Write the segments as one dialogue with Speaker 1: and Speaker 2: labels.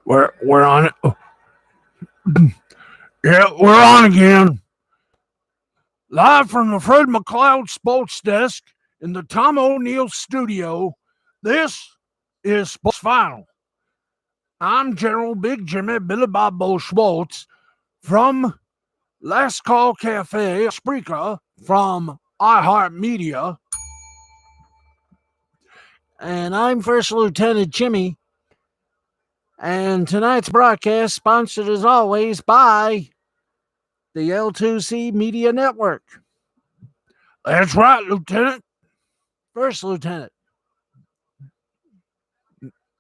Speaker 1: We're on it. Oh, yeah, we're on again. Live from the Fred McLeod Sports Desk in the Tom O'Neill studio. This is Sports Final. I'm General Big Jimmy Billy Bob Bo Schwartz from Last Call Cafe, Spreaker from iHeartMedia. And I'm First Lieutenant Jimmy. And tonight's broadcast sponsored as always by the L2C Media Network. That's right, Lieutenant. First Lieutenant.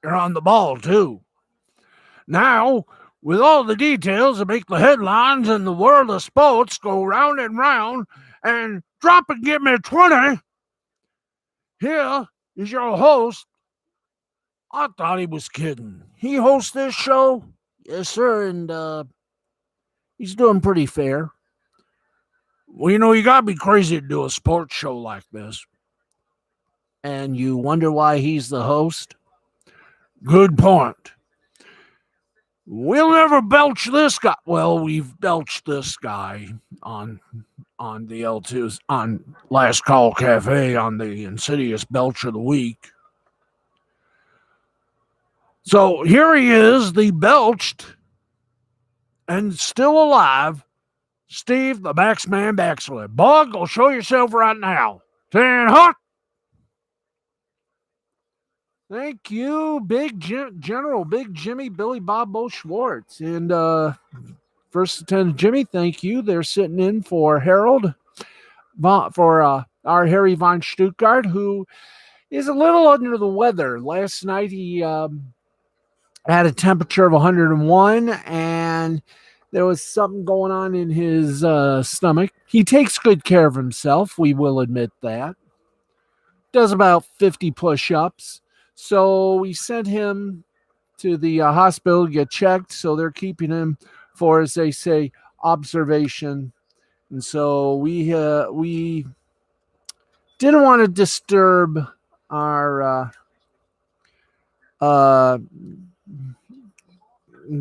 Speaker 1: You're on the ball, too. Now, with all the details that make the headlines in the world of sports go round and round, and drop and give me 20, here is your host. I thought he was kidding. He hosts this show? Yes, sir, and he's doing pretty fair. Well, you got to be crazy to do a sports show like this. And you wonder why he's the host? Good point. We'll never belch this guy. Well, we've belched this guy on the L2s, on Last Call Cafe, on the Insidious Belch of the Week. So here he is, the belched and still alive, Steve the Baxman Baxley. Bug, go show yourself right now. 10 hot. Thank you, General Big Jimmy Billy Bob Bo Schwartz. And First Lieutenant Jimmy, thank you. They're sitting in for Harold, for our Harry von Stuttgart, who is a little under the weather. Last night he had a temperature of 101, and there was something going on in his stomach. He takes good care of himself, we will admit that. Does about 50 push-ups. So we sent him to the hospital to get checked. So they're keeping him for, as they say, observation. And so we didn't want to disturb our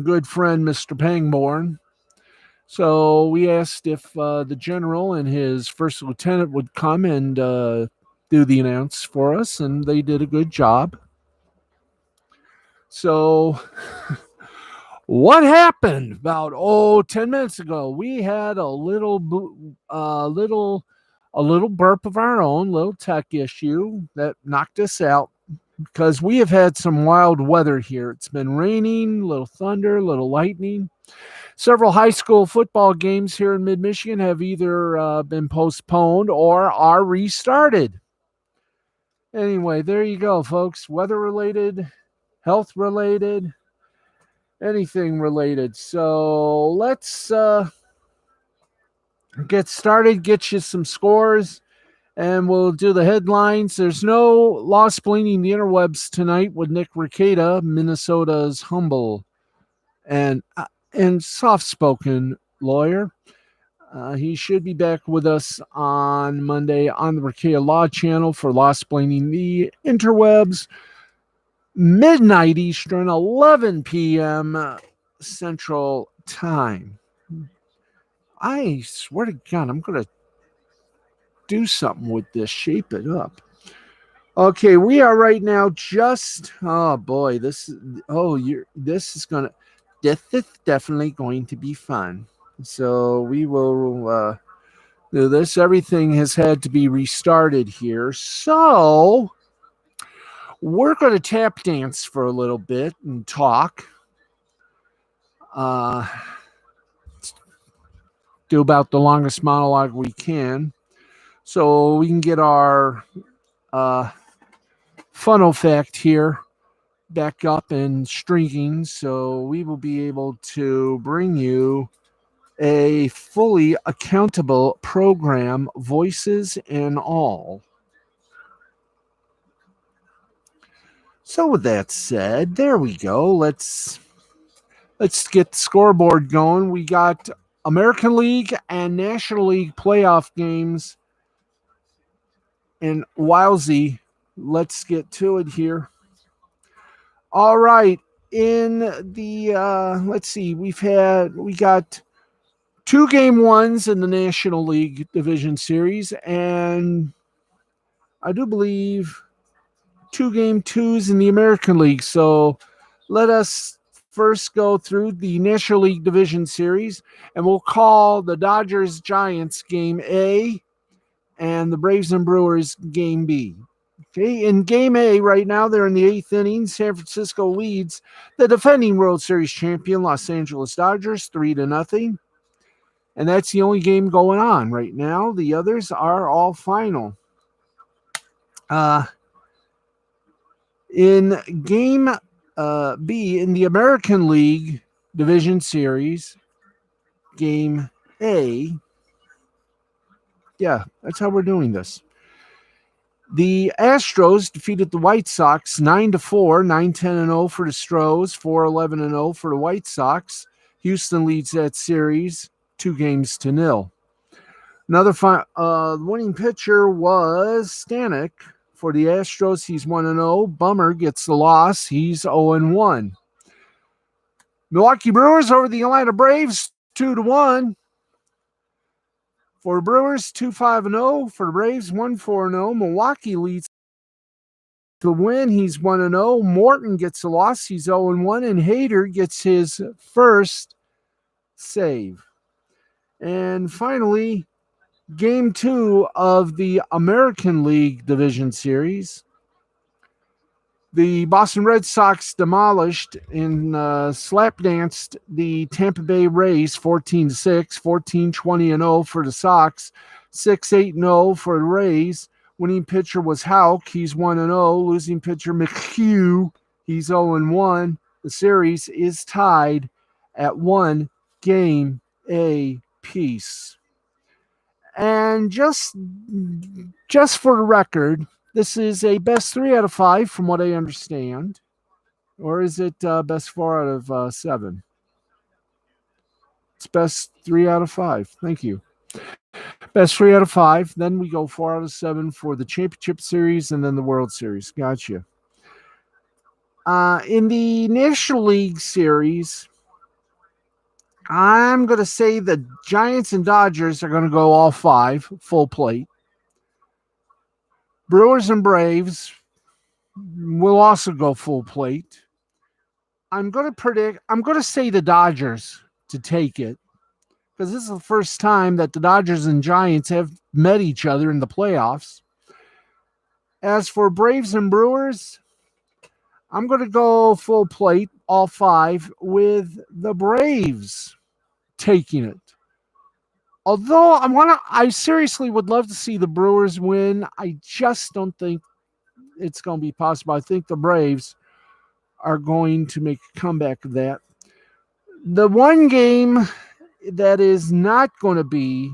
Speaker 1: good friend, Mr. Pangborn. So we asked if the general and his first lieutenant would come and do the announce for us, and they did a good job. So what happened about 10 minutes ago? We had a little burp of our own, little tech issue that knocked us out because we have had some wild weather here. It's been raining, little thunder, little lightning. Several high school football games here in mid-Michigan have either been postponed or are restarted. Anyway, there you go, folks. Weather-related, health-related, anything related. So let's get started, get you some scores, and we'll do the headlines. There's no lost bleeding the interwebs tonight with Nick Ricada, Minnesota's humble and soft-spoken lawyer. He should be back with us on Monday on the Ricada Law Channel for Lost Blaming the Interwebs. Midnight Eastern, 11 p.m. Central Time. I swear to God, I'm going to do something with this. Shape it up. Okay, we are right now just, oh boy, this is definitely going to be fun. So we will do this. Everything has had to be restarted here. So we're going to tap dance for a little bit and talk. Do about the longest monologue we can. So we can get our funnel fact here back up and streaking. So we will be able to bring you a fully accountable program, voices and all. So with that said, there we go. Let's get the scoreboard going. We got American League and National League playoff games. And wowsy, let's get to it here. All right. In the let's see, we got two game ones in the National League Division Series, and I do believe two game twos in the American League. So let us first go through the National League Division Series, and we'll call the Dodgers Giants game A and the Braves and Brewers game B. Okay, in game A right now, they're in the eighth inning. San Francisco leads the defending World Series champion Los Angeles Dodgers 3-0. And that's the only game going on right now. The others are all final. In game B, in the American League Division Series, game A, yeah, that's how we're doing this. The Astros defeated the White Sox 9-4, 9-10-0 for the Stros, 4-11-0 for the White Sox. Houston leads that series 2-0. Another winning pitcher was Stanek for the Astros. He's 1-0. Bummer gets the loss. He's 0-1. Milwaukee Brewers over the Atlanta Braves 2-1. For Brewers, 2-5-0. For the Braves, 1-4-0. Milwaukee leads the win. He's 1-0. Morton gets the loss. He's 0-1. And Hader gets his first save. And finally, game 2 of the American League Division Series. The Boston Red Sox demolished and slap-danced the Tampa Bay Rays 14-6, 14-20-0 for the Sox, 6-8-0 for the Rays. Winning pitcher was Houck. He's 1-0. Losing pitcher McHugh. He's 0-1. The series is tied at 1 game apiece. And just for the record, this is a best 3 out of 5 from what I understand. Or is it best 4 out of 7? It's best 3 out of 5. Thank you. Best 3 out of 5. Then we go 4 out of 7 for the Championship Series and then the World Series. Gotcha. In the National League Series, I'm going to say the Giants and Dodgers are going to go all 5, full plate. Brewers and Braves will also go full plate. I'm going to say the Dodgers to take it, because this is the first time that the Dodgers and Giants have met each other in the playoffs. As for Braves and Brewers, I'm going to go full plate, all 5, with the Braves taking it. Although I seriously would love to see the Brewers win. I just don't think it's going to be possible. I think the Braves are going to make a comeback of that. The one game that is not going to be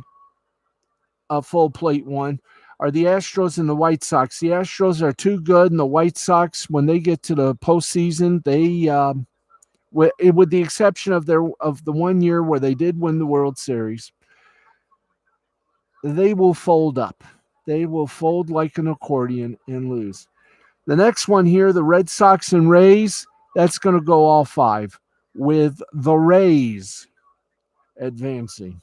Speaker 1: a full plate one are the Astros and the White Sox. The Astros are too good, and the White Sox, when they get to the postseason, they, with the exception of the 1 year where they did win the World Series, they will fold up. They will fold like an accordion and lose. The next one here, the Red Sox and Rays, that's going to go all 5, with the Rays advancing.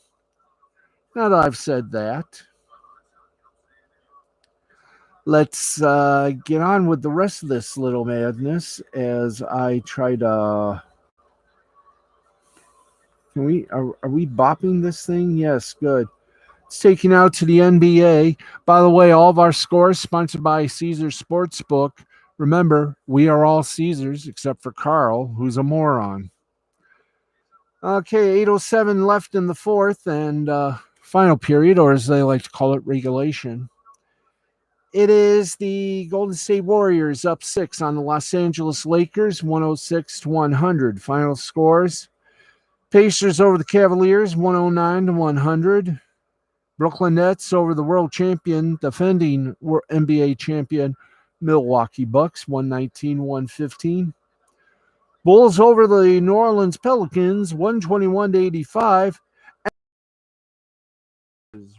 Speaker 1: Now that I've said that, let's get on with the rest of this little madness as I try to... Are we bopping this thing? Yes, good. It's taking out to the NBA. By the way, all of our scores sponsored by Caesars Sportsbook. Remember, we are all Caesars except for Carl, who's a moron. Okay, 8:07 left in the fourth and final period, or as they like to call it, regulation. It is the Golden State Warriors up 6 on the Los Angeles Lakers, 106-100. Final scores: Pacers over the Cavaliers, 109-100. Brooklyn Nets over the world champion, defending NBA champion, Milwaukee Bucks, 119-115. Bulls over the New Orleans Pelicans, 121-85.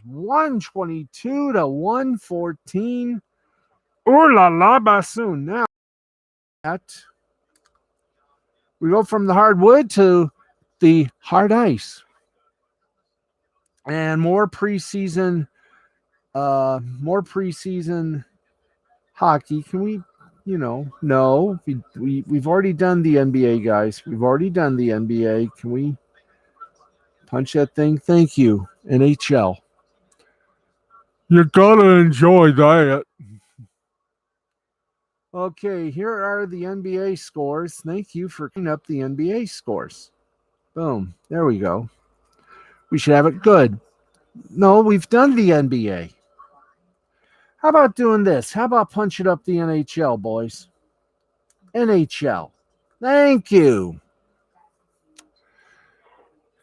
Speaker 1: 122-114. Ooh la la bassoon. Now at We go from the hardwood to the hard ice. And more preseason hockey. Can we, no, we've already done the NBA, guys. We've already done the NBA. Can we punch that thing? Thank you, NHL. You gotta enjoy that. Okay, here are the NBA scores. Thank you for cleaning up the NBA scores. Boom. There we go. We should have it good. No, we've done the NBA. How about doing this? How about punching up the NHL, boys? NHL. Thank you.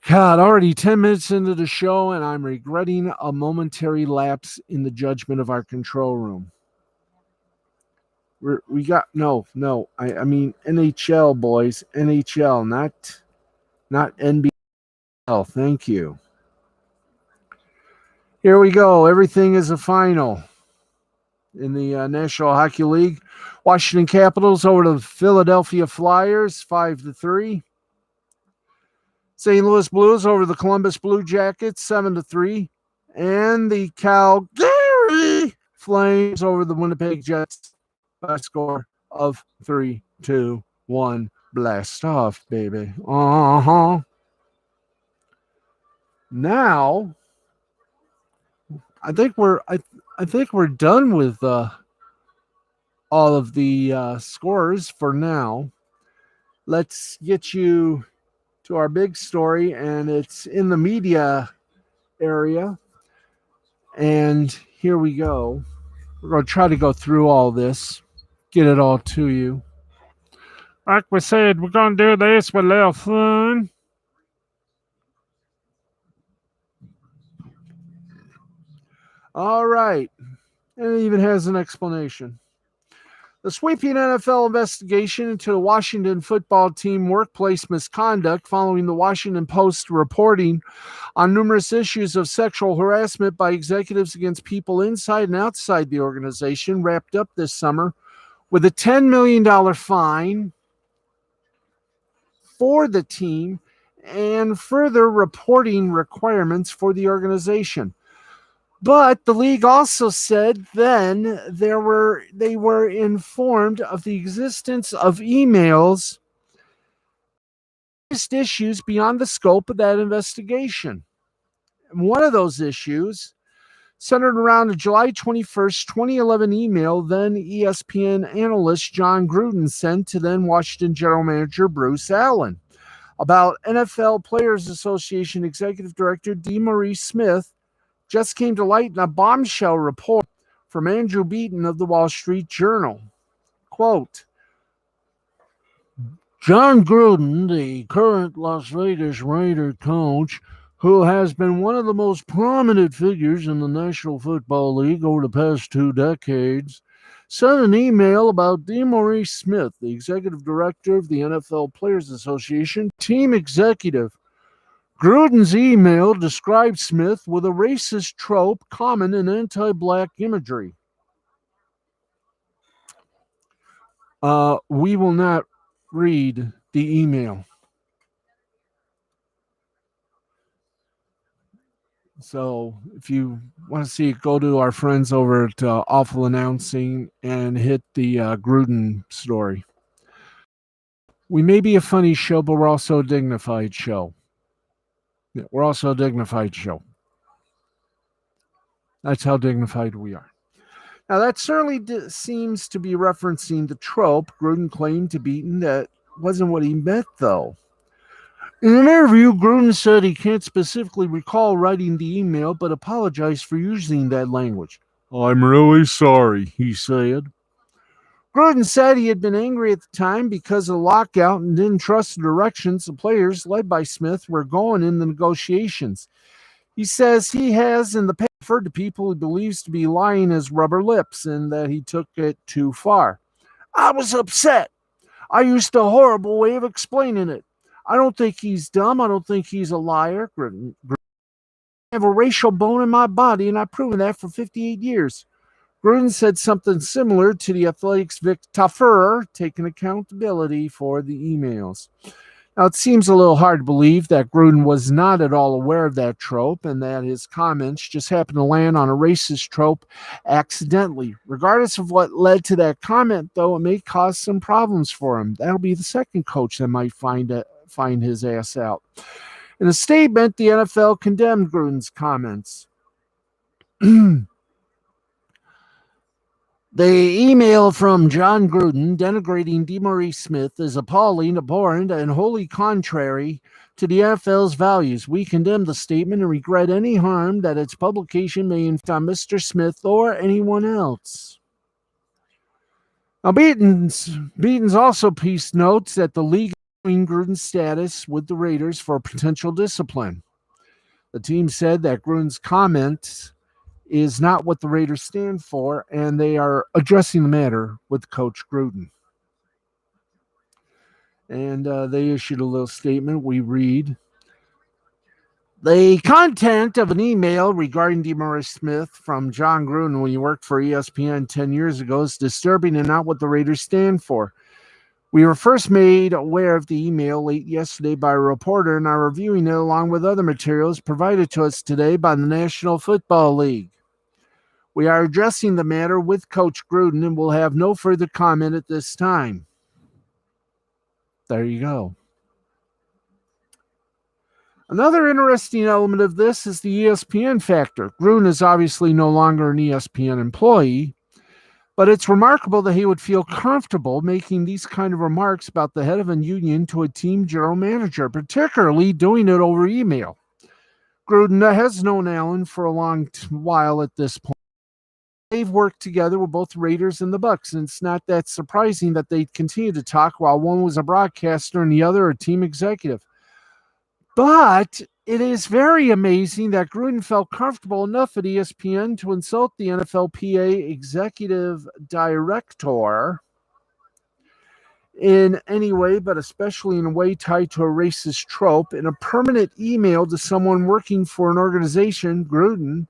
Speaker 1: God, already 10 minutes into the show, and I'm regretting a momentary lapse in the judgment of our control room. We got I mean NHL, boys. NHL, not NBL. Thank you. Here we go. Everything is a final in the National Hockey League. Washington Capitals over to Philadelphia Flyers, 5-3. St. Louis Blues over the Columbus Blue Jackets, 7-3. And the Calgary Flames over the Winnipeg Jets by a score of 3-2-1. Blast off, baby. Now, I think we're done with all of the scores for now. Let's get you to our big story, and it's in the media area. And here we go. We're going to try to go through all this, get it all to you. Like we said, we're going to do this with a little fun. All right. And it even has an explanation. The sweeping NFL investigation into the Washington football team workplace misconduct following the Washington Post reporting on numerous issues of sexual harassment by executives against people inside and outside the organization wrapped up this summer with a $10 million fine for the team and further reporting requirements for the organization. But the league also said then they were informed of the existence of emails, issues beyond the scope of that investigation. And one of those issues centered around a July 21st, 2011 email then ESPN analyst John Gruden sent to then Washington general manager Bruce Allen about NFL Players Association Executive Director DeMaurice Smith just came to light in a bombshell report from Andrew Beaton of the Wall Street Journal. Quote, John Gruden, the current Las Vegas Raider coach, who has been one of the most prominent figures in the National Football League over the past 2 decades, sent an email about DeMaurice Smith, the executive director of the NFL Players Association, team executive. Gruden's email described Smith with a racist trope common in anti-black imagery. We will not read the email. So if you want to see it, go to our friends over at Awful Announcing and hit the Gruden story. We may be a funny show, but we're also a dignified show. Yeah, we're also a dignified show. That's how dignified we are. Now, that certainly seems to be referencing the trope Gruden claimed to Beaton. That wasn't what he meant, though. In an interview, Gruden said he can't specifically recall writing the email, but apologized for using that language. I'm really sorry, he said. Gruden said he had been angry at the time because of the lockout and didn't trust the directions the players, led by Smith, were going in the negotiations. He says he has in the past referred to people he believes to be lying as rubber lips and that he took it too far. I was upset. I used a horrible way of explaining it. I don't think he's dumb. I don't think he's a liar. I have a racial bone in my body, and I've proven that for 58 years. Gruden said something similar to the Athletics' Vic Tafur, taking accountability for the emails. Now, it seems a little hard to believe that Gruden was not at all aware of that trope and that his comments just happened to land on a racist trope accidentally. Regardless of what led to that comment, though, it may cause some problems for him. That'll be the second coach that might find his ass out. In a statement, the NFL condemned Gruden's comments. The email from John Gruden denigrating DeMaurice Smith is appalling, abhorrent, and wholly contrary to the NFL's values. We condemn the statement and regret any harm that its publication may inflict on Mr. Smith or anyone else. Now, Beaton's also piece notes that the league is reviewing Gruden's status with the Raiders for potential discipline. The team said that Gruden's comments is not what the Raiders stand for, and they are addressing the matter with Coach Gruden. And they issued a little statement. We read, the content of an email regarding DeMaurice Smith from John Gruden when he worked for ESPN 10 years ago is disturbing and not what the Raiders stand for. We were first made aware of the email late yesterday by a reporter and are reviewing it along with other materials provided to us today by the National Football League. We are addressing the matter with Coach Gruden and will have no further comment at this time. There you go. Another interesting element of this is the ESPN factor. Gruden is obviously no longer an ESPN employee, but it's remarkable that he would feel comfortable making these kind of remarks about the head of a union to a team general manager, particularly doing it over email. Gruden has known Allen for a long while at this point. They've worked together with both the Raiders and the Bucs, and it's not that surprising that they'd continue to talk while one was a broadcaster and the other a team executive. But it is very amazing that Gruden felt comfortable enough at ESPN to insult the NFLPA executive director in any way, but especially in a way tied to a racist trope, in a permanent email to someone working for an organization Gruden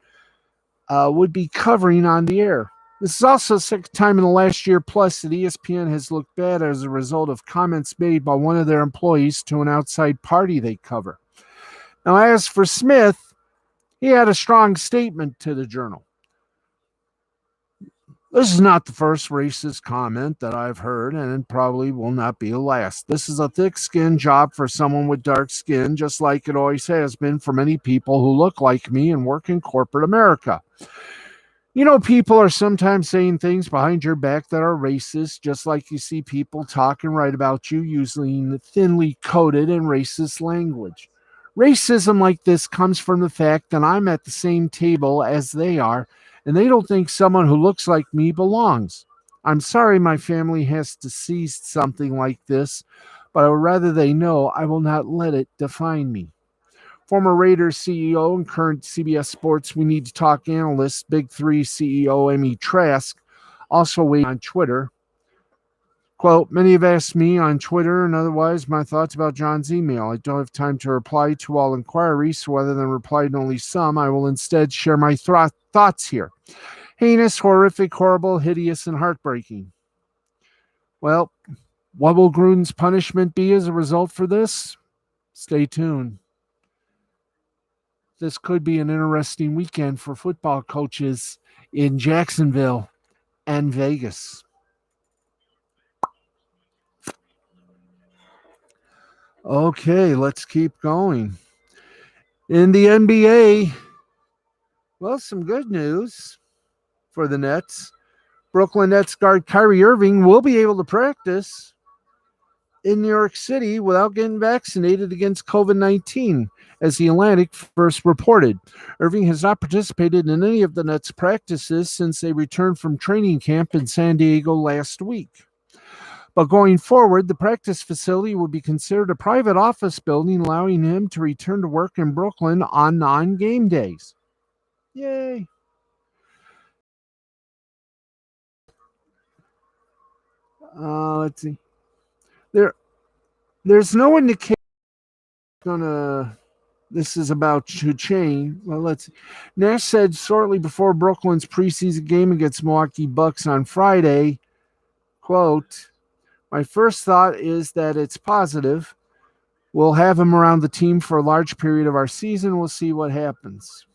Speaker 1: would be covering on the air. This is also the second time in the last year plus that ESPN has looked bad as a result of comments made by one of their employees to an outside party they cover. Now, as for Smith, he had a strong statement to the Journal. This is not the first racist comment that I've heard, and it probably will not be the last. This is a thick-skinned job for someone with dark skin, just like it always has been for many people who look like me and work in corporate America. You know, people are sometimes saying things behind your back that are racist, just like you see people talk and write about you using thinly coded and racist language. Racism like this comes from the fact that I'm at the same table as they are, and they don't think someone who looks like me belongs. I'm sorry my family has to see something like this, but I would rather they know I will not let it define me. Former Raiders CEO and current CBS Sports We Need to Talk analyst, Big Three CEO Amy Trask, also weighed on Twitter. Quote, many have asked me on Twitter and otherwise my thoughts about John's email. I don't have time to reply to all inquiries, so rather than reply to only some, I will instead share my thoughts here. Heinous, horrific, horrible, hideous, and heartbreaking. Well, what will Gruden's punishment be as a result for this? Stay tuned. This could be an interesting weekend for football coaches in Jacksonville and Vegas. Okay, let's keep going. In the NBA, well, some good news for the Nets. Brooklyn Nets guard Kyrie Irving will be able to practice in New York City without getting vaccinated against COVID-19, as The Atlantic first reported. Irving has not participated in any of the Nets' practices since they returned from training camp in San Diego last week. But going forward, the practice facility will be considered a private office building, allowing him to return to work in Brooklyn on non-game days. Yay. Let's see. There's no indication he's going to this is about to change. Well, Nash said shortly before Brooklyn's preseason game against Milwaukee Bucks on Friday, quote, "My first thought is that it's positive. We'll have him around the team for a large period of our season. We'll see what happens."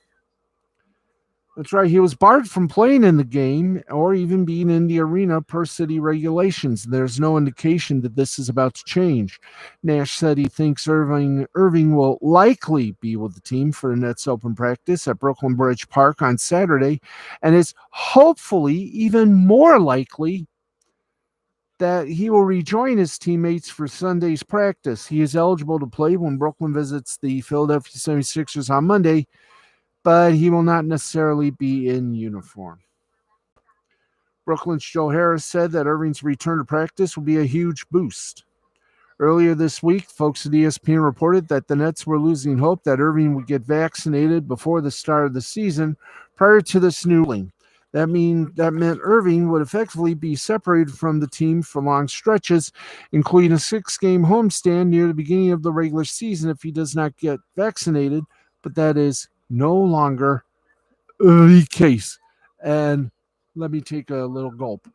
Speaker 1: That's right. He was barred from playing in the game or even being in the arena per city regulations. There's no indication that this is about to change. Nash said he thinks Irving will likely be with the team for the Nets open practice at Brooklyn Bridge Park on Saturday, and is hopefully even more likely that he will rejoin his teammates for Sunday's practice. He is eligible to play when Brooklyn visits the Philadelphia 76ers on Monday, but he will not necessarily be in uniform. Brooklyn's Joe Harris said that Irving's return to practice will be a huge boost. Earlier this week, folks at ESPN reported that the Nets were losing hope that Irving would get vaccinated before the start of the season prior to this new ruling. That meant Irving would effectively be separated from the team for long stretches, including a 6-game homestand near the beginning of the regular season if he does not get vaccinated, but that is no longer the case. And let me take a little gulp.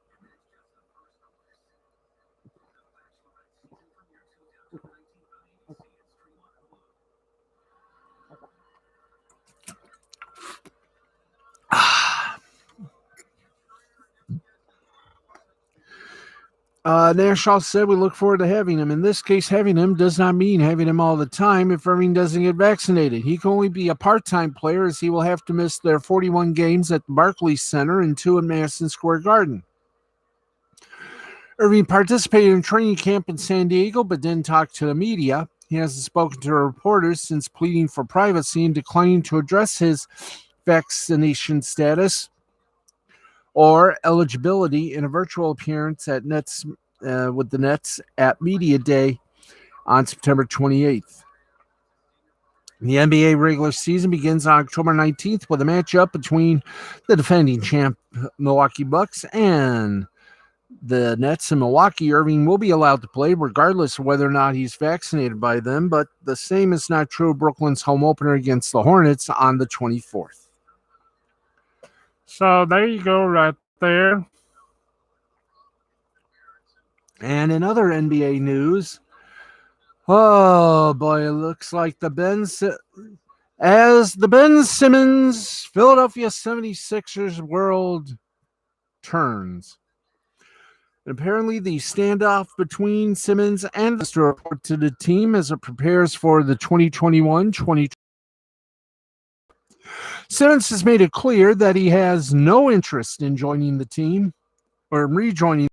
Speaker 1: Nash also said we look forward to having him. In this case, having him does not mean having him all the time if Irving doesn't get vaccinated. He can only be a part-time player as he will have to miss their 41 games at the Barclays Center and 2 at Madison Square Garden. Irving participated in training camp in San Diego but didn't talk to the media. He hasn't spoken to reporters since pleading for privacy and declining to address his vaccination status or eligibility in a virtual appearance at Nets with the Nets at Media Day on September 28th. The NBA regular season begins on October 19th with a matchup between the defending champ Milwaukee Bucks and the Nets in Milwaukee. Irving will be allowed to play regardless of whether or not he's vaccinated by them, but the same is not true of Brooklyn's home opener against the Hornets on the 24th. So there you go right there. And in other NBA news, oh boy, it looks like the Ben Simmons Philadelphia 76ers world turns. And apparently the standoff between Simmons and the report to the team as it prepares for the 2021-2022. Simmons has made it clear that he has no interest in joining the team or rejoining,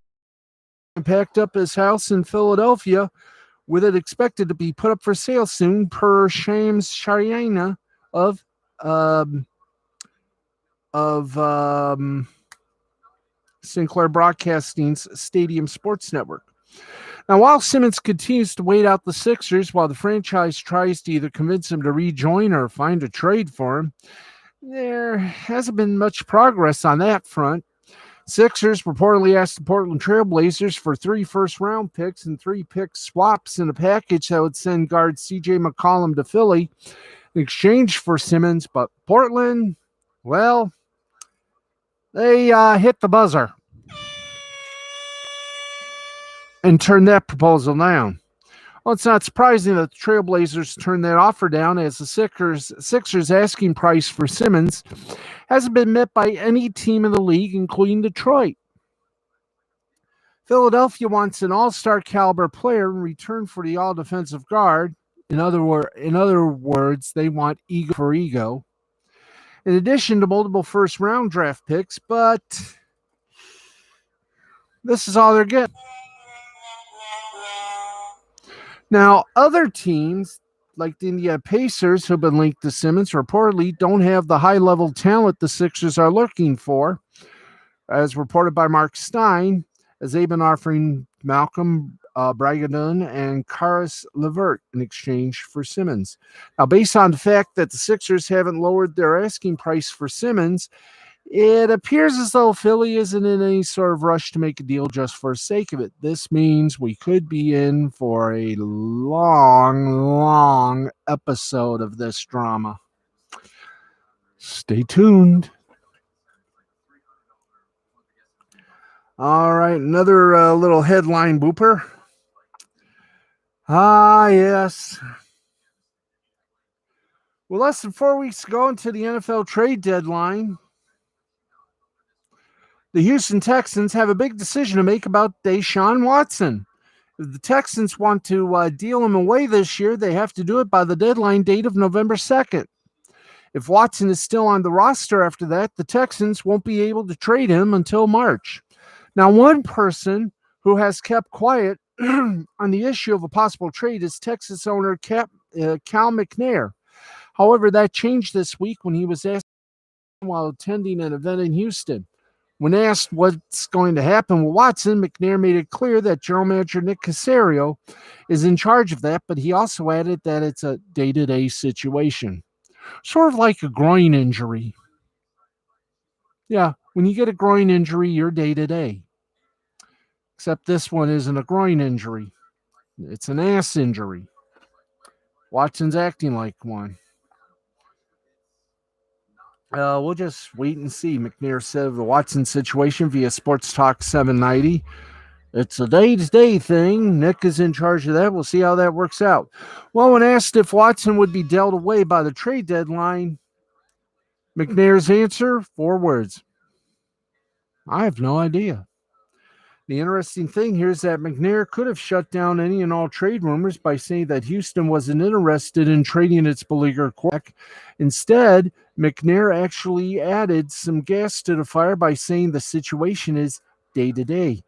Speaker 1: and packed up his house in Philadelphia, with it expected to be put up for sale soon, per Shams Charania of Sinclair Broadcasting's Stadium Sports Network. Now, while Simmons continues to wait out the Sixers while the franchise tries to either convince him to rejoin or find a trade for him, there hasn't been much progress on that front. Sixers reportedly asked the Portland Trail Blazers for 3 first-round picks and 3 pick swaps in a package that would send guard CJ McCollum to Philly in exchange for Simmons, but Portland, well, they hit the buzzer and turned that proposal down. Well, it's not surprising that the Trailblazers turned that offer down, as the Sixers' asking price for Simmons hasn't been met by any team in the league, including Detroit. Philadelphia wants an all-star caliber player in return for the all-defensive guard. In other words, they want ego for ego, in addition to multiple first-round draft picks, but this is all they're getting. Now, other teams, like the Indiana Pacers, who have been linked to Simmons, reportedly don't have the high-level talent the Sixers are looking for, as reported by Mark Stein, as they've been offering Malcolm Brogdon and Caris LeVert in exchange for Simmons. Now, based on the fact that the Sixers haven't lowered their asking price for Simmons, It appears as though Philly isn't in any sort of rush to make a deal just for the sake of it. This means we could be in for a long episode of this drama. Stay tuned. All right, another little headline booper. Yes. Well, less than 4 weeks ago into the NFL trade deadline, the Houston Texans have a big decision to make about Deshaun Watson. If the Texans want to deal him away this year, they have to do it by the deadline date of November 2nd. If Watson is still on the roster after that, the Texans won't be able to trade him until March. Now, one person who has kept quiet on the issue of a possible trade is Texas owner Cal McNair. However, that changed this week when he was asked while attending an event in Houston. When asked what's going to happen with Watson, McNair made it clear that General Manager Nick Caserio is in charge of that, but he also added that it's a day-to-day situation. Sort of like a groin injury. Yeah, when you get a groin injury, you're day-to-day. Except this one isn't a groin injury. It's an ass injury. Watson's acting like one. We'll just wait and see. McNair said of the Watson situation via Sports Talk 790. It's a day-to-day thing. Nick is in charge of that. We'll see how that works out. Well, when asked if Watson would be dealt away by the trade deadline, McNair's answer, 4 words. I have no idea. The interesting thing here is that McNair could have shut down any and all trade rumors by saying that Houston wasn't interested in trading its beleaguered quarterback. Instead, McNair actually added some gas to the fire by saying the situation is day-to-day.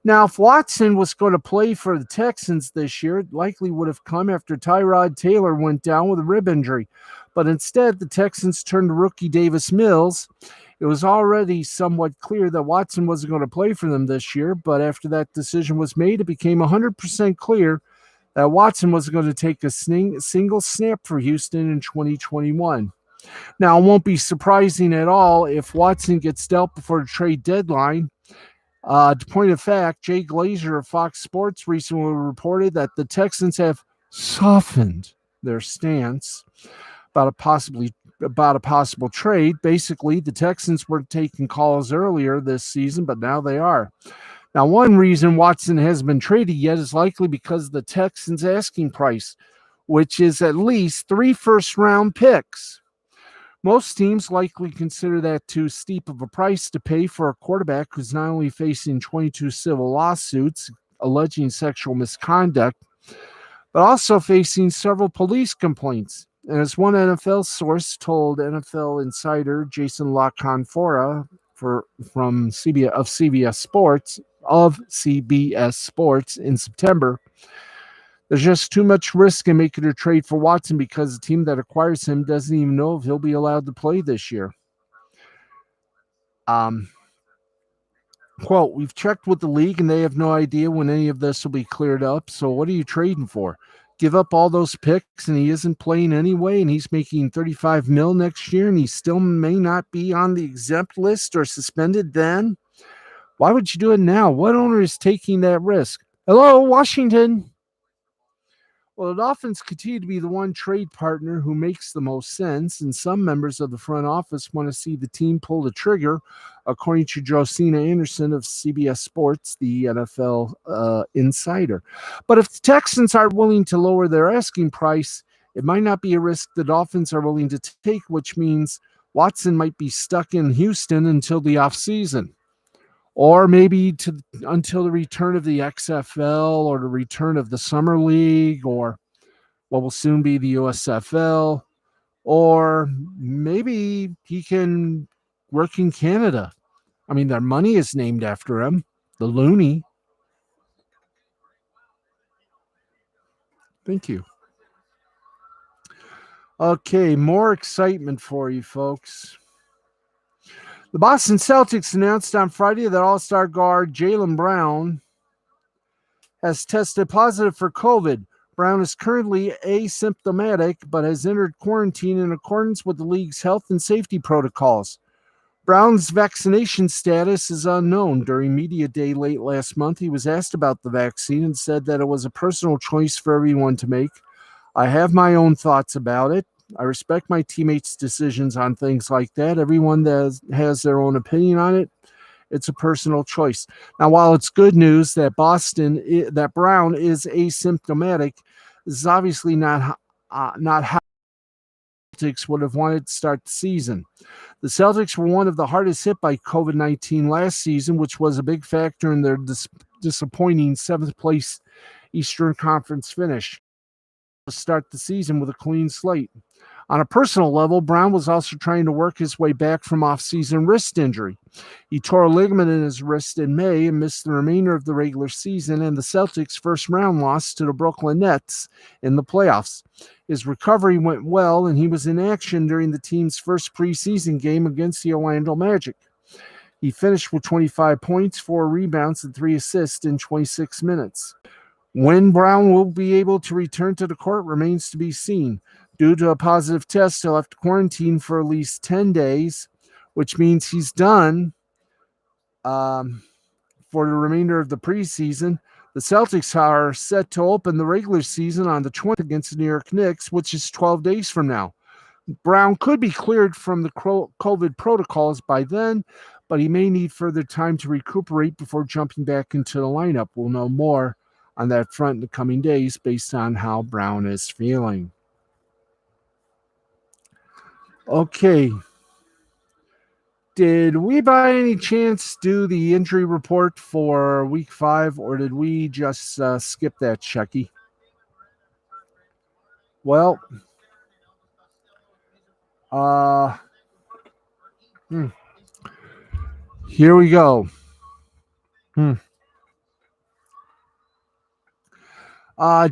Speaker 1: Now, if Watson was going to play for the Texans this year, it likely would have come after Tyrod Taylor went down with a rib injury. But instead, the Texans turned to rookie Davis Mills. It was already somewhat clear that Watson wasn't going to play for them this year, but after that decision was made, it became 100% clear that Watson wasn't going to take a single snap for Houston in 2021. Now, it won't be surprising at all if Watson gets dealt before the trade deadline. To point of fact, Jay Glazer of Fox Sports recently reported that the Texans have softened their stance about a possible trade. Basically, the Texans weren't taking calls earlier this season, but now they are. Now, one reason Watson hasn't been traded yet is likely because of the Texans' asking price, which is at least 3 first-round picks. Most teams likely consider that too steep of a price to pay for a quarterback who's not only facing 22 civil lawsuits alleging sexual misconduct, but also facing several police complaints. And as one NFL source told NFL insider Jason La Canfora from CBS Sports in September, there's just too much risk in making a trade for Watson because the team that acquires him doesn't even know if he'll be allowed to play this year. Quote, we've checked with the league and they have no idea when any of this will be cleared up. So what are you trading for? Give up all those picks and he isn't playing anyway and he's making $35 million next year and he still may not be on the exempt list or suspended then? Why would you do it now? What owner is taking that risk? Hello, Washington. Well, the Dolphins continue to be the one trade partner who makes the most sense, and some members of the front office want to see the team pull the trigger, according to Josina Anderson of CBS Sports, the NFL insider. But if the Texans aren't willing to lower their asking price, it might not be a risk the Dolphins are willing to take, which means Watson might be stuck in Houston until the offseason. Or maybe until the return of the XFL or the return of the Summer League or what will soon be the USFL. Or maybe he can work in Canada. I mean, their money is named after him, the Looney. Thank you. Okay, more excitement for you folks. The Boston Celtics announced on Friday that All-Star guard Jaylen Brown has tested positive for COVID. Brown is currently asymptomatic, but has entered quarantine in accordance with the league's health and safety protocols. Brown's vaccination status is unknown. During media day late last month, he was asked about the vaccine and said that it was a personal choice for everyone to make. I have my own thoughts about it. I respect my teammates' decisions on things like that. Everyone that has their own opinion on it, it's a personal choice. Now, while it's good news that that Brown is asymptomatic, this is obviously not how the Celtics would have wanted to start the season. The Celtics were one of the hardest hit by COVID-19 last season, which was a big factor in their disappointing seventh place Eastern Conference finish. To start the season with a clean slate. On a personal level, Brown was also trying to work his way back from off-season wrist injury. He tore a ligament in his wrist in May and missed the remainder of the regular season and the Celtics' first-round loss to the Brooklyn Nets in the playoffs. His recovery went well, and he was in action during the team's first preseason game against the Orlando Magic. He finished with 25 points, 4 rebounds, and 3 assists in 26 minutes. When Brown will be able to return to the court remains to be seen. Due to a positive test, he'll have to quarantine for at least 10 days, which means he's done for the remainder of the preseason. The Celtics are set to open the regular season on the 20th against the New York Knicks, which is 12 days from now. Brown could be cleared from the COVID protocols by then, but he may need further time to recuperate before jumping back into the lineup. We'll know more on that front in the coming days based on how Brown is feeling. Okay. Did we by any chance do the injury report for week 5, or did we just skip that, Chucky? Well, here we go.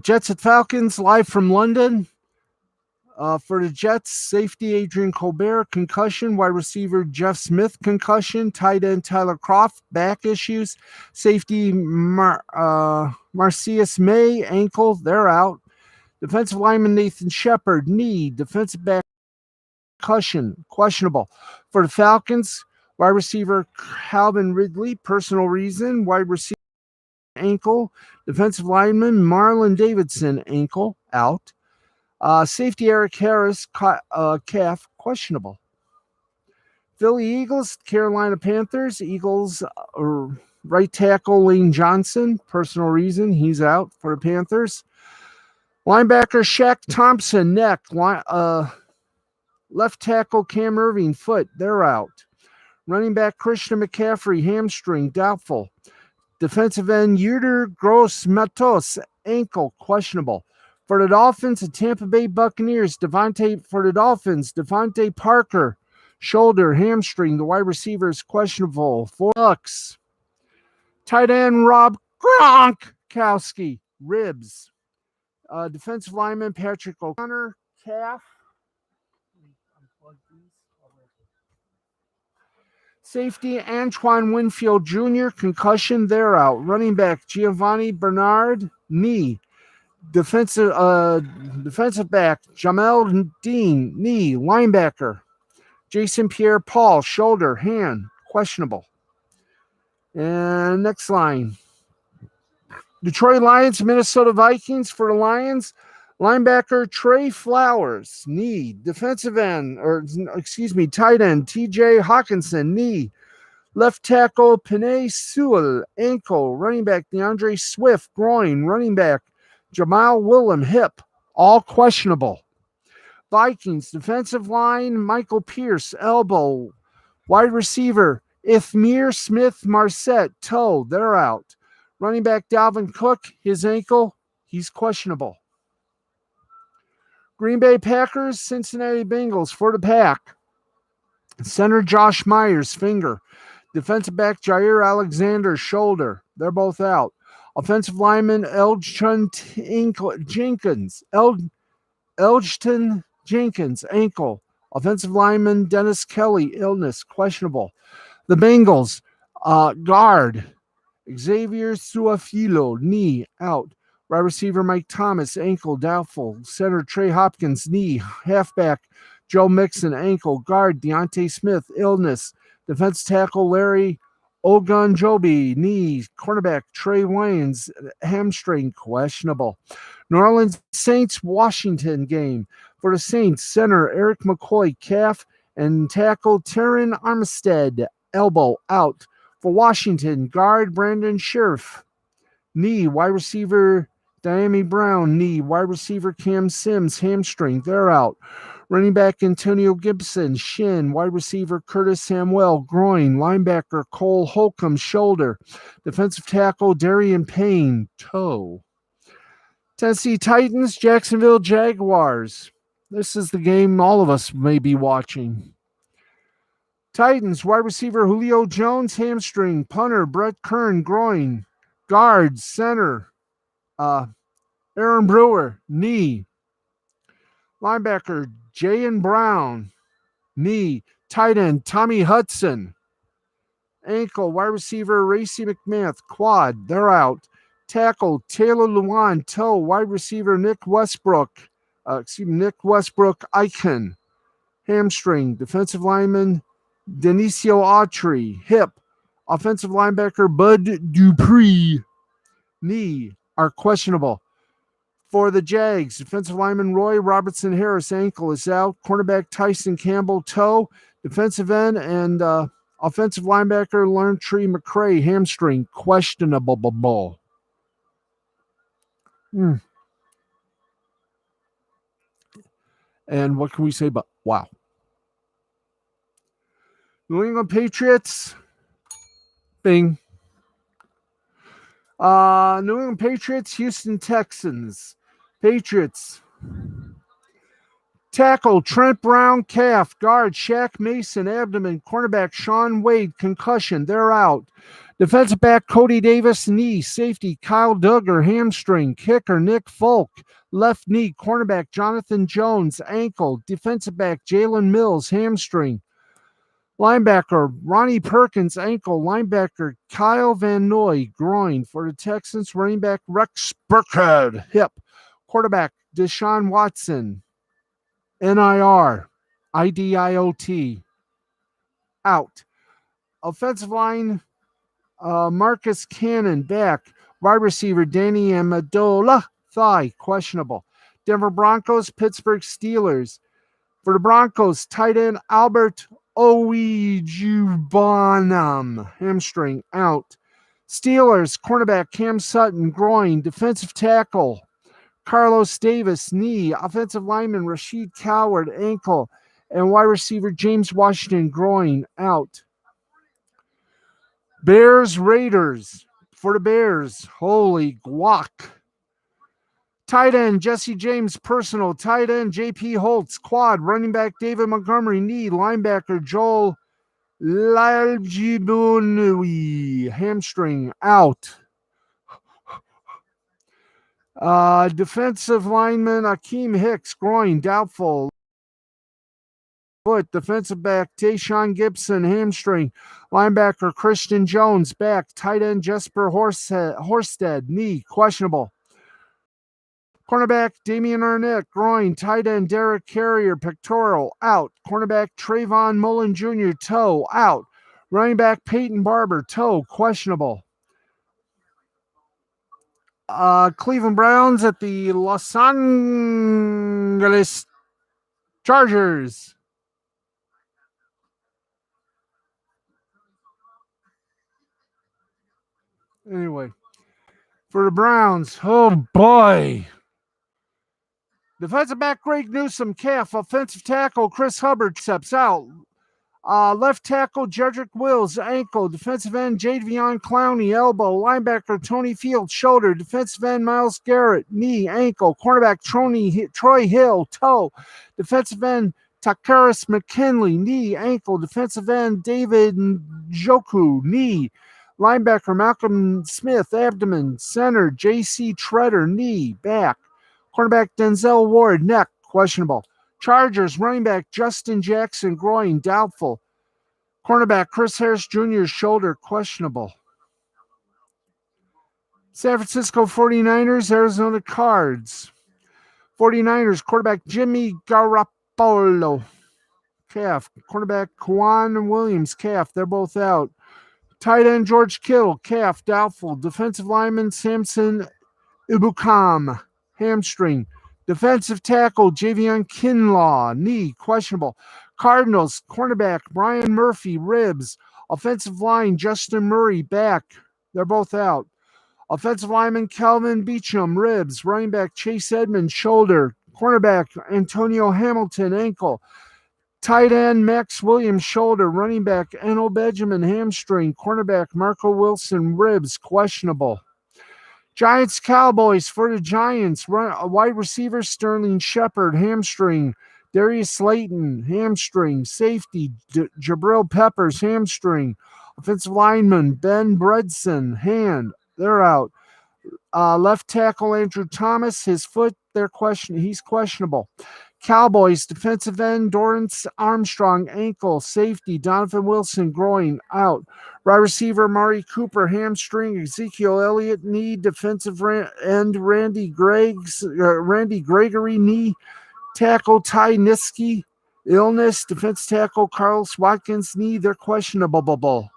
Speaker 1: Jets at Falcons, live from London. For the Jets, safety Adrian Colbert, concussion. Wide receiver Jeff Smith, concussion. Tight end Tyler Kroft, back issues. Safety Marcius May, ankle, they're out. Defensive lineman Nathan Shepard, knee. Defensive back, concussion, questionable. For the Falcons, wide receiver Calvin Ridley, personal reason. Wide receiver ankle. Defensive lineman Marlon Davidson, ankle, out. Safety Eric Harris, calf, questionable. Philly Eagles, Carolina Panthers. Eagles right tackle Lane Johnson, personal reason, he's out for the Panthers. Linebacker Shaq Thompson, neck. Left tackle Cam Irving, foot, they're out. Running back Christian McCaffrey, hamstring, doubtful. Defensive end Yuder Gross Matos, ankle, questionable. For the Dolphins and Tampa Bay Buccaneers, Devontae Parker, shoulder, hamstring. The wide receiver is questionable. For Bucks, tight end Rob Gronkowski, ribs. Defensive lineman Patrick O'Connor, calf. Safety Antoine Winfield Jr., concussion, they're out. Running back Giovanni Bernard, knee. Defensive back Jamel Dean, knee. Linebacker Jason Pierre-Paul, shoulder, hand, questionable. And next line, Detroit Lions, Minnesota Vikings. For the Lions, linebacker Trey Flowers, knee. Defensive end, tight end TJ Hawkinson, knee. Left tackle Penei Sewell, ankle. Running back DeAndre Swift, groin. Running back Jamal Willem, hip, all questionable. Vikings, defensive line, Michael Pierce, elbow. Wide receiver, Ithmir Smith-Marset, toe, they're out. Running back Dalvin Cook, his ankle, he's questionable. Green Bay Packers, Cincinnati Bengals. For the Pack, center Josh Myers, finger. Defensive back Jair Alexander, shoulder, they're both out. Offensive lineman Elgton Jenkins, ankle. Offensive lineman Dennis Kelly, illness, questionable. The Bengals, guard Xavier Suafilo, knee, out. Wide receiver Mike Thomas, ankle, doubtful. Center Trey Hopkins, knee. Halfback Joe Mixon, ankle. Guard Deontay Smith, illness.
Speaker 2: Defensive tackle Larry Ogunjobi, knee. Cornerback Trey Wayans, hamstring, questionable. New Orleans Saints, Washington game. For the Saints, center Eric McCoy, calf, and tackle Terran Armstead, elbow, out. For Washington, guard Brandon Scherf, knee. Wide receiver Diami Brown, knee. Wide receiver Cam Sims, hamstring, they're out. Running back Antonio Gibson, shin. Wide receiver Curtis Samuel, groin. Linebacker Cole Holcomb, shoulder. Defensive tackle Darian Payne, toe. Tennessee Titans, Jacksonville Jaguars. This is the game all of us may be watching. Titans, wide receiver Julio Jones, hamstring. Punter Brett Kern, groin. Guards, center Aaron Brewer, knee. Linebacker Jayan Brown, knee. Tight end Tommy Hudson, ankle. Wide receiver Racy McMath, quad, they're out. Tackle Taylor Lewan, toe. Wide receiver Nick Westbrook, Icon, hamstring. Defensive lineman Denisio Autry, hip. Offensive linebacker Bud Dupree, knee, are questionable. For the Jags, defensive lineman Roy Robertson Harris, ankle, is out. Cornerback Tyson Campbell, toe. Defensive end and offensive linebacker Lerntree McCray, hamstring, questionable. And what can we say but wow. New England Patriots, bing. New England Patriots, Houston Texans. Patriots. Tackle Trent Brown, calf. Guard Shaq Mason, abdomen. Cornerback Sean Wade, concussion, they're out. Defensive back Cody Davis, knee. Safety Kyle Duggar, hamstring. Kicker Nick Folk, left knee. Cornerback Jonathan Jones, ankle. Defensive back Jalen Mills, hamstring. Linebacker Ronnie Perkins, ankle. Linebacker Kyle Van Noy, groin. For the Texans, running back Rex Burkhead, hip. Quarterback Deshaun Watson, NIR, IDIOT, out. Offensive line Marcus Cannon, back. Wide receiver Danny Amendola, thigh, questionable. Denver Broncos, Pittsburgh Steelers. For the Broncos, tight end Albert Owejubanam, hamstring, out. Steelers, cornerback Cam Sutton, groin. Defensive tackle Carlos Davis, knee. Offensive lineman Rashid Coward, ankle. And wide receiver James Washington, groin, out. Bears, Raiders. For the Bears, holy guac. Tight end Jesse James, personal. Tight end J.P. Holtz, quad. Running back David Montgomery, knee. Linebacker Joel Laljibunui, hamstring, out. Defensive lineman Akeem Hicks, groin, doubtful. Foot. Defensive back Tayshawn Gibson, hamstring. Linebacker Christian Jones, back. Tight end Jesper Horsted, knee, questionable. Cornerback Damian Arnett, groin. Tight end Derek Carrier, pectoral, out. Cornerback Trayvon Mullen Jr., toe, out. Running back Peyton Barber, toe, questionable. Cleveland Browns at the Los Angeles Chargers. Anyway, for the Browns, oh boy. Defensive back Greg Newsome, calf. Offensive tackle Chris Hubbard, steps out. Left tackle Jedrick Wills, ankle. Defensive end Jadeveon Clowney, elbow. Linebacker Tony Fields, shoulder. Defensive end Myles Garrett, knee, ankle. Cornerback Troy Hill, toe. Defensive end Takaris McKinley, knee, ankle. Defensive end David Njoku, knee. Linebacker Malcolm Smith, abdomen. Center J.C. Treader, knee, back. Cornerback Denzel Ward, neck, questionable. Chargers running back Justin Jackson, groin, doubtful. Cornerback Chris Harris Jr., shoulder, questionable. San Francisco 49ers, Arizona Cards. 49ers quarterback Jimmy Garoppolo, calf. Cornerback Kwan Williams, calf. They're both out. Tight end George Kittle, calf, doubtful. Defensive lineman Samson Ibukam, hamstring. Defensive tackle Javion Kinlaw, knee, questionable. Cardinals, cornerback Brian Murphy, ribs. Offensive line Justin Murray, back. They're both out. Offensive lineman Calvin Beecham, ribs. Running back Chase Edmonds, shoulder. Cornerback Antonio Hamilton, ankle. Tight end Max Williams, shoulder. Running back Eno Benjamin, hamstring. Cornerback Marco Wilson, ribs, questionable. Giants Cowboys for the Giants. Wide receiver Sterling Shepard, hamstring. Darius Slayton, hamstring. Safety Jabril Peppers, hamstring. Offensive lineman Ben Bredson, hand. They're out. Left tackle Andrew Thomas, his foot, he's questionable. Cowboys defensive end Dorrance Armstrong, ankle. Safety Donovan Wilson, groin, out. Wide receiver Mari Cooper, hamstring. Ezekiel Elliott, knee. Defensive end Randy Gregory, knee. Tackle Ty Niski, illness. Defense tackle Carlos Watkins, knee. They're questionable.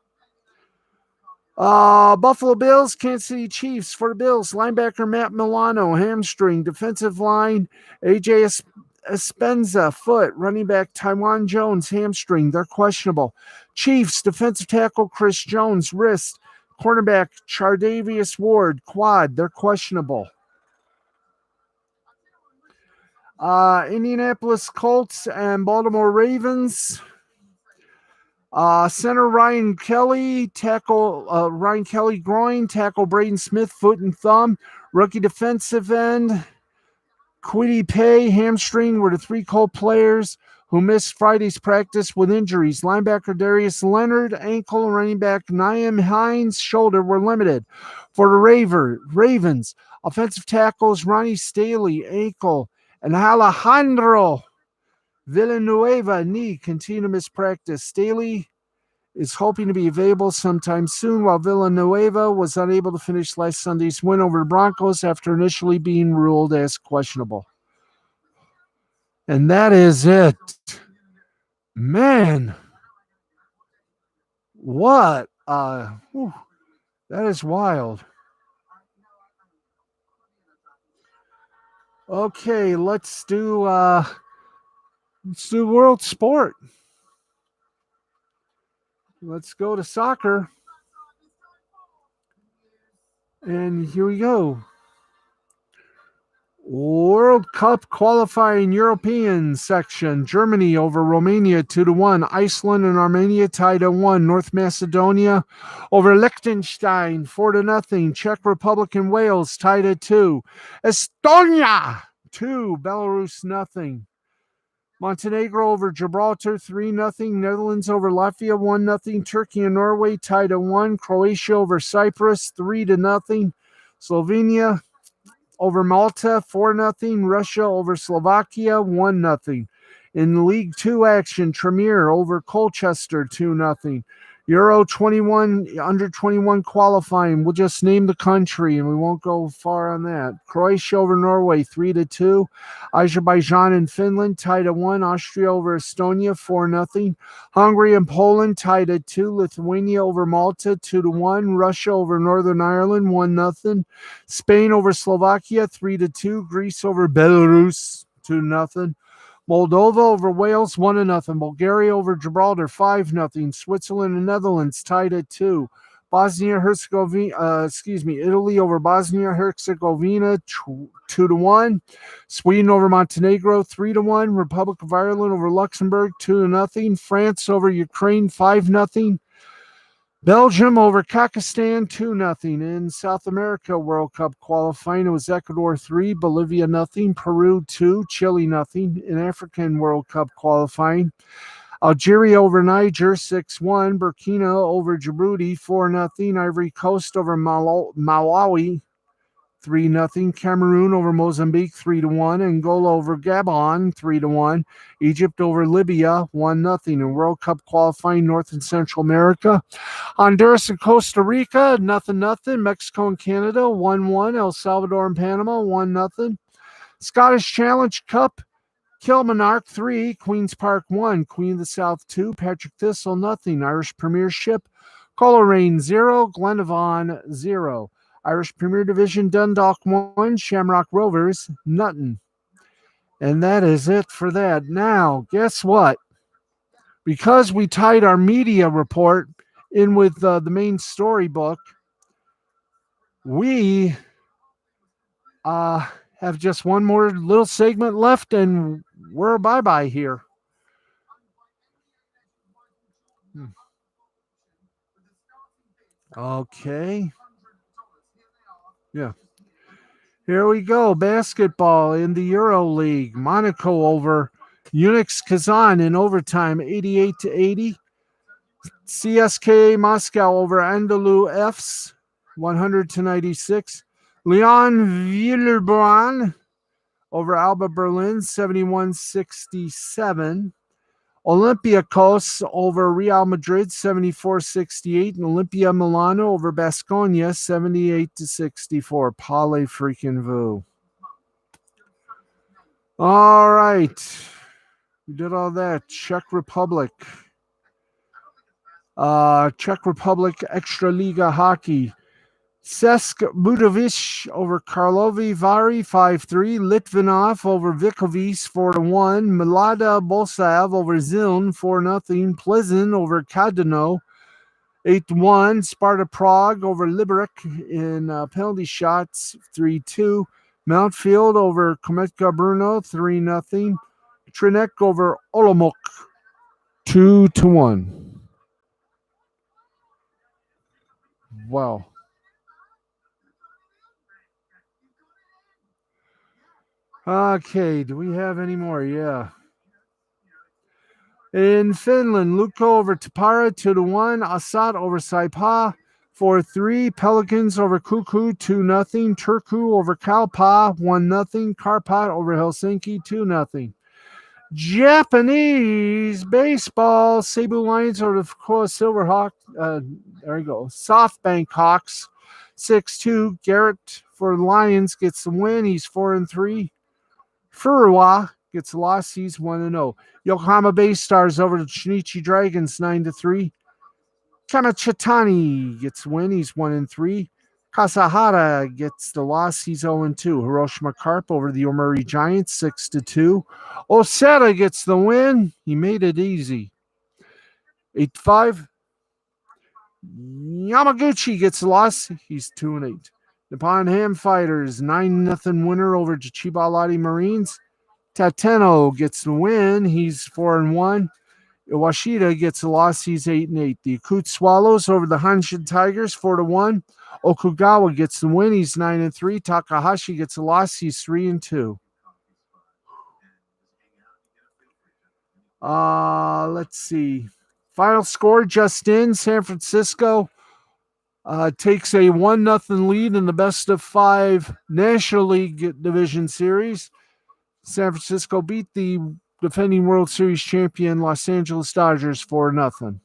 Speaker 2: Buffalo Bills, Kansas City Chiefs for the Bills. Linebacker Matt Milano, hamstring. Defensive line AJ Espenza, foot. Running back Taiwan Jones, hamstring. They're questionable. Chiefs, defensive tackle Chris Jones, wrist. Cornerback Chardavius Ward, quad. They're questionable. Indianapolis Colts and Baltimore Ravens. Center Ryan Kelly, tackle Ryan Kelly, groin. Tackle Braden Smith, foot and thumb. Rookie defensive end Kwity Paye, hamstring, were the three Colt players who missed Friday's practice with injuries. Linebacker Darius Leonard, ankle, and running back Nyheim Hines, shoulder, were limited. For the Ravens, offensive tackles Ronnie Staley, ankle, and Alejandro Villanueva, knee, continue to miss practice. Staley is hoping to be available sometime soon, while Villanueva was unable to finish last Sunday's win over the Broncos after initially being ruled as questionable. And that is it. Man, what? That is wild. Okay, let's do world sport. Let's go to soccer. And here we go. World Cup qualifying European section. Germany over Romania 2-1. Iceland and Armenia tied at 1. North Macedonia over Liechtenstein 4-0. Czech Republic and Wales tied at 2. Estonia 2. Belarus 0. Montenegro over Gibraltar 3-0. Netherlands over Latvia 1-0. Turkey and Norway tied at 1. Croatia over Cyprus 3-0. Slovenia over Malta 4-0. Russia over Slovakia 1-0. In League 2 action, Tremere over Colchester 2-0. Euro 21 under 21 qualifying. We'll just name the country and we won't go far on that. Croatia over Norway 3-2. Azerbaijan and Finland tied at 1. Austria over Estonia 4-0. Hungary and Poland tied at 2. Lithuania over Malta 2-1. Russia over Northern Ireland 1-0. Spain over Slovakia 3-2. Greece over Belarus 2-0. Moldova over Wales 1-0. Bulgaria over Gibraltar 5-0. Switzerland and Netherlands tied at 2. Italy over Bosnia-Herzegovina 2-1. Sweden over Montenegro 3-1. Republic of Ireland over Luxembourg 2-0. France over Ukraine 5-0. Belgium over Kazakhstan 2-0. In South America World Cup qualifying, it was Ecuador 3, Bolivia 0, Peru 2, Chile 0. In African World Cup qualifying, Algeria over Niger 6-1, Burkina over Djibouti 4-0, Ivory Coast over Malawi 3-0, Cameroon over Mozambique 3-1, Angola over Gabon 3-1, Egypt over Libya 1-0. In World Cup qualifying North and Central America, Honduras and Costa Rica 0-0, Mexico and Canada 1-1, El Salvador and Panama 1-0. Scottish Challenge Cup, Kilmarnock 3, Queen's Park 1, Queen of the South 2, Patrick Thistle nothing, Irish Premiership, Coleraine 0, Glenavon 0. Irish Premier Division, Dundalk 1, Shamrock Rovers nothing. And that is it for that. Now, guess what? Because we tied our media report in with the main storybook, we have just one more little segment left, and we're bye-bye here. Okay. Yeah. Here we go. Basketball in the Euro League. Monaco over Unix Kazan in overtime, 88-80. CSKA Moscow over Anadolu Fs, 100-96. Leon Villeurbanne over Alba Berlin, 71-67. Olympiacos over Real Madrid, 74-68. And Olympia Milano over Baskonia, 78-64. Pale freaking Vu. All right. We did all that. Czech Republic. Czech Republic Extraliga Hockey. Cesk Budovic over Karlovy Vary 5-3. Litvinov over Vikovic 4-1. Milada Bosav over Ziln 4-0. Plzeň over Kadino 8-1. Sparta Prague over Liberec in penalty shots 3-2. Mountfield over Kometka Brno 3-0. Trinek over Olomouc 2-1. Wow. Okay, do we have any more? Yeah. In Finland, Lukko over Tapara 2-1. Assat over Saipa 4-3. Pelicans over Kuku 2-0. Turku over Kalpa 1-0. Karpat over Helsinki 2-0. Japanese baseball. Cebu Lions over the Fukuoka Silverhawk. There we go. SoftBank Hawks 6-2. Garrett for the Lions gets the win. He's 4-3. Furuwa gets the loss. He's 1-0. Yokohama Bay Stars over the Chinichi Dragons 9-3. Kamachitani gets the win. He's 1-3. Kasahara gets the loss. He's 0-2. Hiroshima Carp over the Yomiuri Giants 6-2. Oseta gets the win. He made it easy. 8-5. Yamaguchi gets the loss. He's 2-8. Nippon Ham Fighters 9-0 winner over Chiba Lottie Marines. Tateno gets the win. He's 4-1. Iwashida gets the loss. He's 8-8. The Akut Swallows over the Hanshin Tigers 4-1. Okugawa gets the win. He's 9-3. Takahashi gets the loss. He's 3-2. Let's see. Final score just in. San Francisco takes a 1-0 lead in the best of 5 National League Division Series. San Francisco beat the defending World Series champion Los Angeles Dodgers 4-0.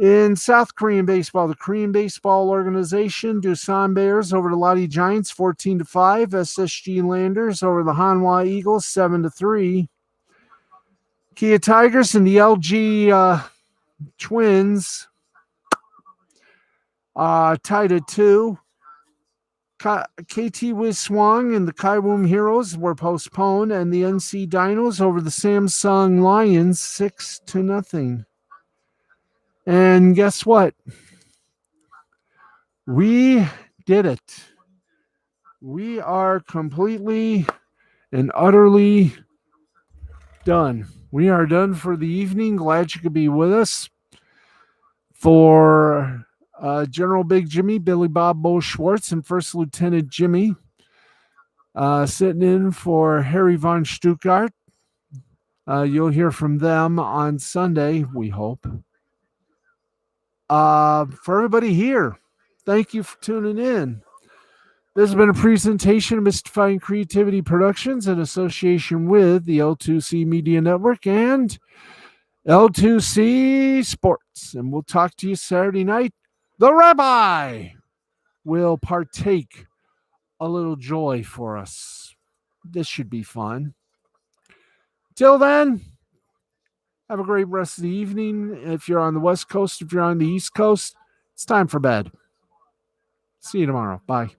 Speaker 2: In South Korean baseball, the Korean Baseball Organization, Doosan Bears over the Lottie Giants 14-5. SSG Landers over the Hanwha Eagles 7-3. Kia Tigers and the LG Twins tied at 2. KT Wiswang and the Kaiwum Heroes were postponed, and the NC Dinos over the Samsung Lions 6-0. And guess what? We did it. We are completely and utterly done. We are done for the evening. Glad you could be with us. For General Big Jimmy, Billy Bob Bo Schwartz, and First Lieutenant Jimmy, sitting in for Harry von Stuttgart. You'll hear from them on Sunday, we hope. For everybody here, thank you for tuning in. This has been a presentation of Mystifying Creativity Productions in association with the L2C Media Network and L2C Sports. And we'll talk to you Saturday night. The Rabbi will partake a little joy for us. This should be fun. Till then, have a great rest of the evening. If you're on the West Coast, if you're on the East Coast, it's time for bed. See you tomorrow. Bye.